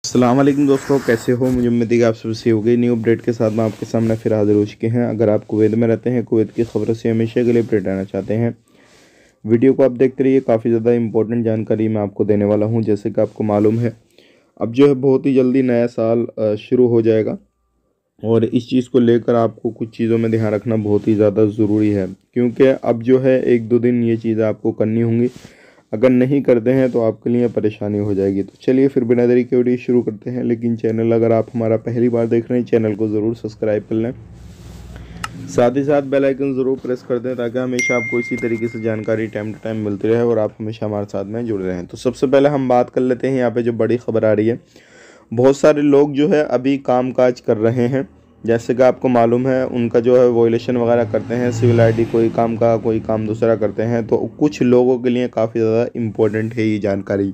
अस्सलाम वालेकुम दोस्तों, कैसे हो। मुझे उम्मीद है कि आप सब सही हो गई। न्यू अपडेट के साथ मैं आपके सामने फिर हाजिर हो चुके हैं। अगर आप कुवैत में रहते हैं, कुवैत की खबरों से हमेशा के लिए अपडेट रहना चाहते हैं, वीडियो को आप देखते रहिए। काफ़ी ज़्यादा इंपॉर्टेंट जानकारी मैं आपको देने वाला हूं। जैसे कि आपको मालूम है, अब जो है बहुत ही जल्दी नया साल शुरू हो जाएगा और इस चीज़ को लेकर आपको कुछ चीज़ों में ध्यान रखना बहुत ही ज़्यादा ज़रूरी है, क्योंकि अब जो है एक दो दिन ये चीज़ें आपको करनी होंगी। अगर नहीं करते हैं तो आपके लिए परेशानी हो जाएगी। तो चलिए फिर बिना देरी के वीडियो शुरू करते हैं। लेकिन चैनल अगर आप हमारा पहली बार देख रहे हैं, चैनल को ज़रूर सब्सक्राइब कर लें, साथ ही साथ बेल आइकन ज़रूर प्रेस कर दें ताकि हमेशा आपको इसी तरीके से जानकारी टाइम टू टाइम मिलती रहे और आप हमेशा हमारे साथ में जुड़े रहें। तो सबसे पहले हम बात कर लेते हैं यहाँ पे जो बड़ी खबर आ रही है। बहुत सारे लोग जो है अभी काम काज कर रहे हैं, जैसे कि आपको मालूम है उनका जो है वॉयलेशन वगैरह करते हैं, सिविल आईडी कोई काम का कोई काम दूसरा करते हैं। तो कुछ लोगों के लिए काफ़ी ज़्यादा इम्पोर्टेंट है ये जानकारी।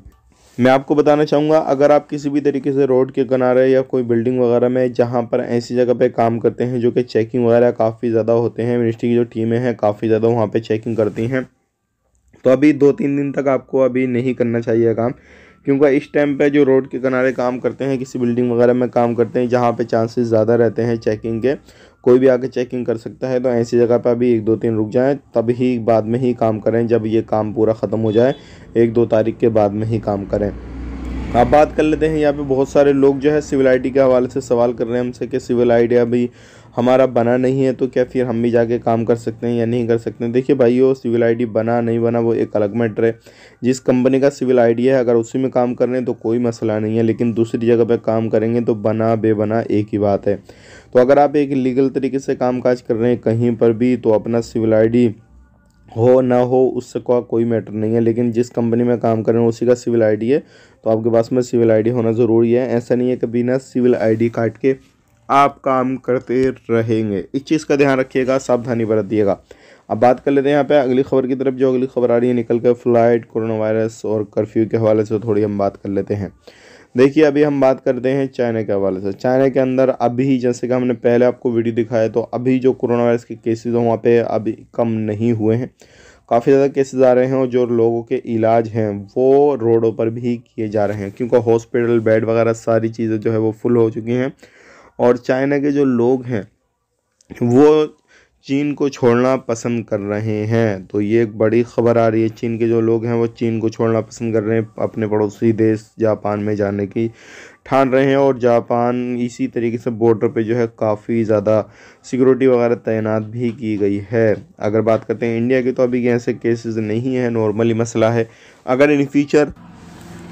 मैं आपको बताना चाहूँगा, अगर आप किसी भी तरीके से रोड के किनारे या कोई बिल्डिंग वगैरह में जहाँ पर ऐसी जगह पे काम करते हैं जो कि चेकिंग वगैरह काफ़ी ज़्यादा होते हैं, मिनिस्ट्री की जो टीमें हैं काफ़ी ज़्यादा वहाँ पे चेकिंग करती हैं, तो अभी 2-3 दिन तक आपको अभी नहीं करना चाहिए काम। क्योंकि इस टाइम पे जो रोड के किनारे काम करते हैं, किसी बिल्डिंग वगैरह में काम करते हैं जहाँ पे चांसेस ज़्यादा रहते हैं चेकिंग के, कोई भी आके चेकिंग कर सकता है, तो ऐसी जगह पे अभी 1-2 दिन रुक जाएं, तब ही बाद में ही काम करें। जब ये काम पूरा ख़त्म हो जाए 1-2 तारीख के बाद में ही काम करें। अब बात कर लेते हैं, यहाँ पे बहुत सारे लोग जो है सिविल आईडी के हवाले से सवाल कर रहे हैं हमसे कि सिविल आईडी अभी हमारा बना नहीं है, तो क्या फिर हम भी जाके काम कर सकते हैं या नहीं कर सकते हैं। देखिए भाइयों, सिविल आईडी बना नहीं बना वो एक अलग मैटर है। जिस कंपनी का सिविल आईडी है, अगर उसी में काम कर रहे हैं तो कोई मसला नहीं है, लेकिन दूसरी जगह पे काम करेंगे तो बना बेबना एक ही बात है। तो अगर आप एक लीगल तरीके से काम काज कर रहे हैं कहीं पर भी, तो अपना सिविल आईडी हो ना हो उससे कोई मैटर नहीं है, लेकिन जिस कंपनी में काम कर रहे हैं उसी का सिविल आईडी है, तो आपके पास में सिविल आईडी होना ज़रूरी है। ऐसा नहीं है कि बिना सिविल आईडी काट के आप काम करते रहेंगे। इस चीज़ का ध्यान रखिएगा, सावधानी बरतिएगा। अब बात कर लेते हैं यहाँ पे अगली खबर की तरफ। जो अगली खबर आ रही है निकल कर फ्लाइट, कोरोना वायरस और कर्फ्यू के हवाले से थोड़ी हम बात कर लेते हैं। देखिए, अभी हम बात करते हैं चाइना के हवाले से। चाइना के अंदर अभी, जैसे कि हमने पहले आपको वीडियो दिखाया, तो अभी जो कोरोना वायरस के केसेस हैं वहाँ पे अभी कम नहीं हुए हैं, काफ़ी ज़्यादा केसेस आ रहे हैं। और जो लोगों के इलाज हैं वो रोडों पर भी किए जा रहे हैं, क्योंकि हॉस्पिटल बेड वगैरह सारी चीज़ें जो है वो फुल हो चुकी हैं। और चाइना के जो लोग हैं वो चीन को छोड़ना पसंद कर रहे हैं। तो ये एक बड़ी खबर आ रही है। चीन के जो लोग हैं वो चीन को छोड़ना पसंद कर रहे हैं, अपने पड़ोसी देश जापान में जाने की ठान रहे हैं। और जापान इसी तरीके से बॉर्डर पे जो है काफ़ी ज़्यादा सिक्योरिटी वगैरह तैनात भी की गई है। अगर बात करते हैं इंडिया की, तो अभी ऐसे केसेस नहीं है, नॉर्मली मसला है। अगर इन फ्यूचर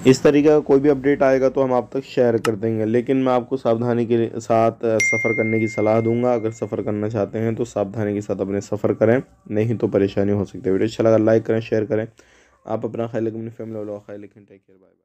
इस तरीके का कोई भी अपडेट आएगा तो हम आप तक शेयर कर देंगे, लेकिन मैं आपको सावधानी के साथ सफ़र करने की सलाह दूंगा। अगर सफ़र करना चाहते हैं तो सावधानी के साथ अपने सफ़र करें, नहीं तो परेशानी हो सकती है। वीडियो अच्छा लगा लाइक करें, शेयर करें। आप अपना ख्याल रखें, अपनी फैमिली वालों का ख्याल रखें। Take care, bye bye.